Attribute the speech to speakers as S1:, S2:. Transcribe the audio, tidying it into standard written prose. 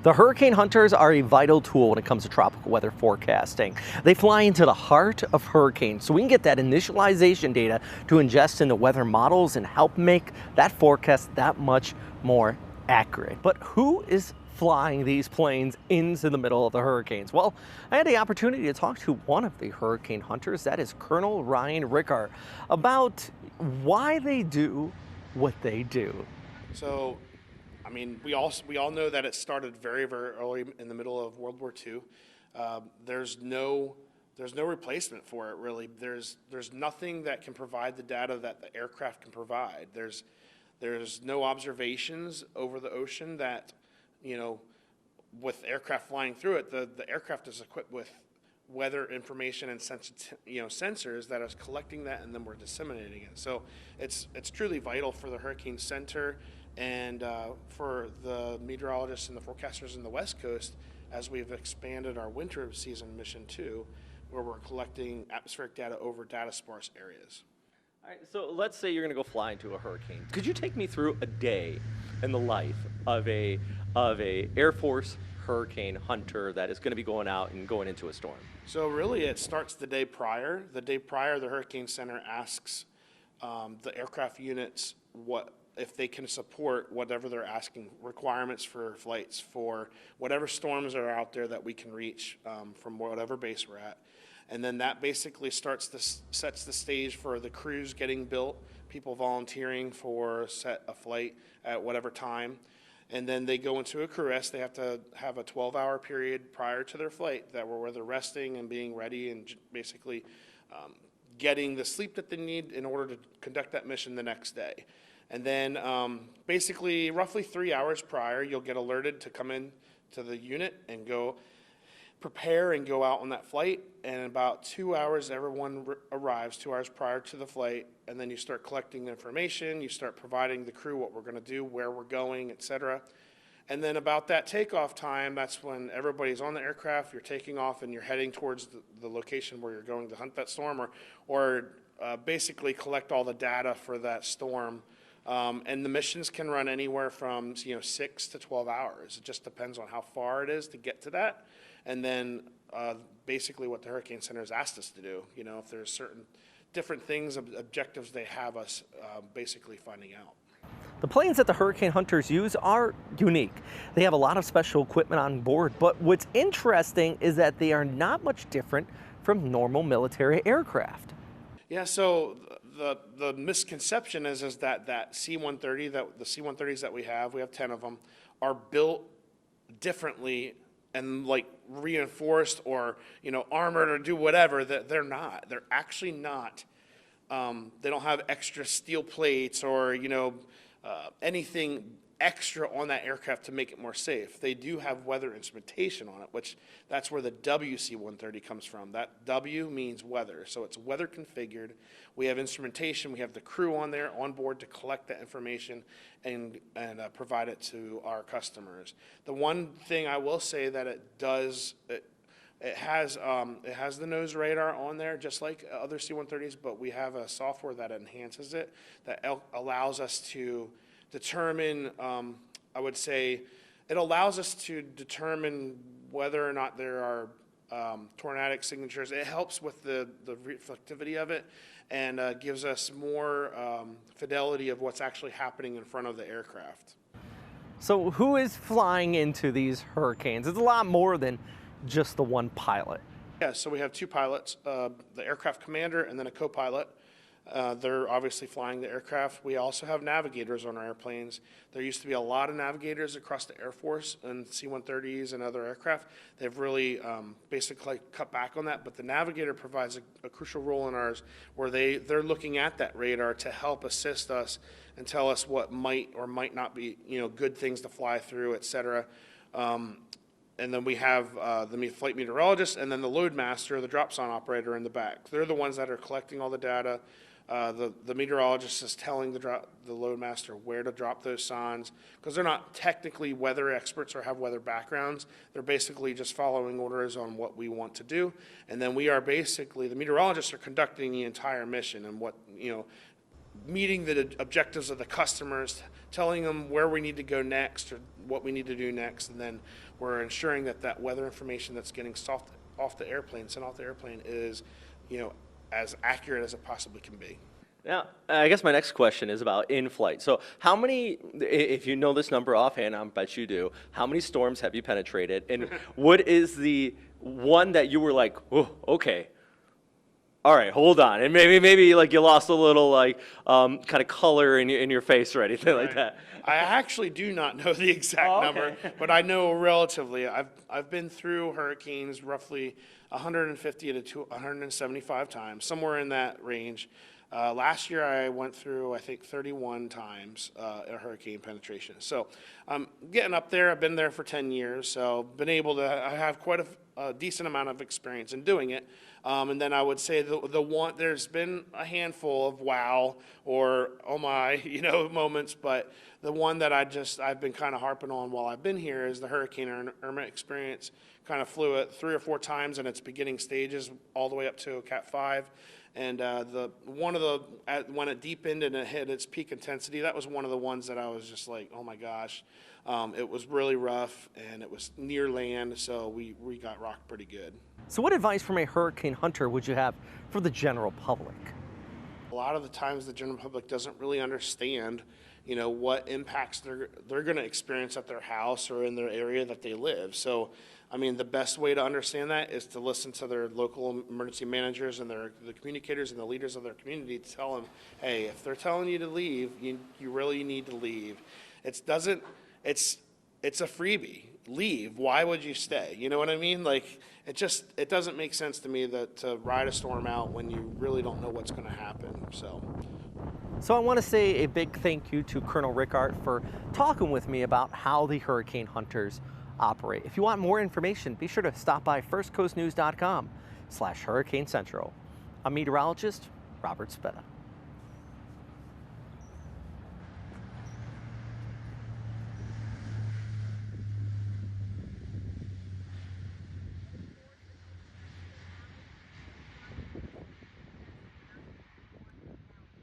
S1: The hurricane hunters are a vital tool when it comes to tropical weather forecasting. They fly into the heart of hurricanes so we can get that initialization data to ingest into weather models and help make that forecast that much more accurate. But who is flying these planes into the middle of the hurricanes? Well, I had the opportunity to talk to one of the hurricane hunters, that is Colonel Ryan Rickard, about why they do what they do.
S2: So, I mean, we all know that it started very, very early in the middle of World War II. There's no replacement for it really. There's nothing that can provide the data that the aircraft can provide. There's no observations over the ocean that, with aircraft flying through it, the aircraft is equipped with weather information and sensors that is collecting that, and then we're disseminating it. So it's truly vital for the Hurricane Center and for the meteorologists and the forecasters in the West Coast as we've expanded our winter season mission too, where we're collecting atmospheric data over data sparse areas.
S1: All right, so let's say you're going to go fly into a hurricane. Could you take me through a day in the life of a Air Force hurricane hunter that is going to be going out and going into a storm?
S2: So really, it starts the day prior. The day prior, the Hurricane Center asks the aircraft units what if they can support whatever they're asking, requirements for flights for whatever storms are out there that we can reach from whatever base we're at. And then that basically sets the stage for the crews getting built, people volunteering for set a flight at whatever time. And then they go into a crew rest. They have to have a 12-hour period prior to their flight where they're resting and being ready and basically getting the sleep that they need in order to conduct that mission the next day. And then basically roughly 3 hours prior, you'll get alerted to come in to the unit and go prepare and go out on that flight. And in about 2 hours, everyone arrives 2 hours prior to the flight. And then you start collecting the information. You start providing the crew what we're going to do, where we're going, etc. And then about that takeoff time, that's when everybody's on the aircraft, you're taking off and you're heading towards the location where you're going to hunt that storm or basically collect all the data for that storm. And the missions can run anywhere from 6 to 12 hours. It just depends on how far it is to get to that. And then basically what the Hurricane Center has asked us to do, if there's certain different things, objectives they have us basically finding out.
S1: The planes that the hurricane hunters use are unique. They have a lot of special equipment on board, but what's interesting is that they are not much different from normal military aircraft.
S2: Yeah, so the misconception is that C-130, the C-130s that we have 10 of them, are built differently and like reinforced or armored or do whatever. That they're not. They're actually not. They don't have extra steel plates or anything extra on that aircraft to make it more safe. They do have weather instrumentation on it, which that's where the WC-130 comes from. That W means weather, so it's weather configured. We have instrumentation. We have the crew on board to collect that information and provide it to our customers. The one thing I will say that it does. It has the nose radar on there, just like other C-130s, but we have a software that enhances it, that allows us to determine, I would say, it allows us to determine whether or not there are tornadic signatures. It helps with the reflectivity of it and gives us more fidelity of what's actually happening in front of the aircraft.
S1: So who is flying into these hurricanes? It's a lot more than just the one pilot.
S2: Yeah, so we have two pilots, the aircraft commander and then a co-pilot. They're obviously flying the aircraft. We also have navigators on our airplanes. There used to be a lot of navigators across the Air Force and C-130s and other aircraft. They've really basically cut back on that, but the navigator provides a crucial role in ours where they're looking at that radar to help assist us and tell us what might or might not be good things to fly through, et cetera. And then we have the flight meteorologist and then the load master, the drop zone operator in the back. They're the ones that are collecting all the data. The meteorologist is telling the load master where to drop those signs because they're not technically weather experts or have weather backgrounds. They're basically just following orders on what we want to do. And then we are basically, the meteorologists are conducting the entire mission and meeting the objectives of the customers, telling them where we need to go next or what we need to do next, and then we're ensuring that that weather information that's getting sent off the airplane is, as accurate as it possibly can be.
S1: Now, I guess my next question is about in-flight. So how many, if you know this number offhand, I bet you do, how many storms have you penetrated? And what is the one that you were like, oh, okay, all right, hold on. And maybe like you lost a little kind of color in your face or anything like that.
S2: I actually do not know the exact number, but I know relatively. I've been through hurricanes roughly 150 to 175 times, somewhere in that range. Last year I went through, I think, 31 times a hurricane penetration. So I'm getting up there. I've been there for 10 years, so I have quite a decent amount of experience in doing it. And then I would say there's been a handful of wow or oh my, moments, but the one that I've been kind of harping on while I've been here is the Hurricane Irma experience. Kind of flew it 3 or 4 times in its beginning stages, all the way up to a Cat 5. And when it deepened and it hit its peak intensity, that was one of the ones that I was just like, oh my gosh. It was really rough and it was near land, so we got rocked pretty good.
S1: So what advice from a hurricane hunter would you have for the general public?
S2: A lot of the times the general public doesn't really understand, what impacts they're going to experience at their house or in their area that they live. So, I mean, the best way to understand that is to listen to their local emergency managers and the communicators and the leaders of their community to tell them, hey, if they're telling you to leave, you really need to leave. It's a freebie. Leave. Why would you stay? You know what I mean? Like, it doesn't make sense to me to ride a storm out when you really don't know what's going to happen.
S1: So I want to say a big thank you to Colonel Rickard for talking with me about how the hurricane hunters operate. If you want more information, be sure to stop by firstcoastnews.com/Hurricane Central. I'm meteorologist Robert Speta.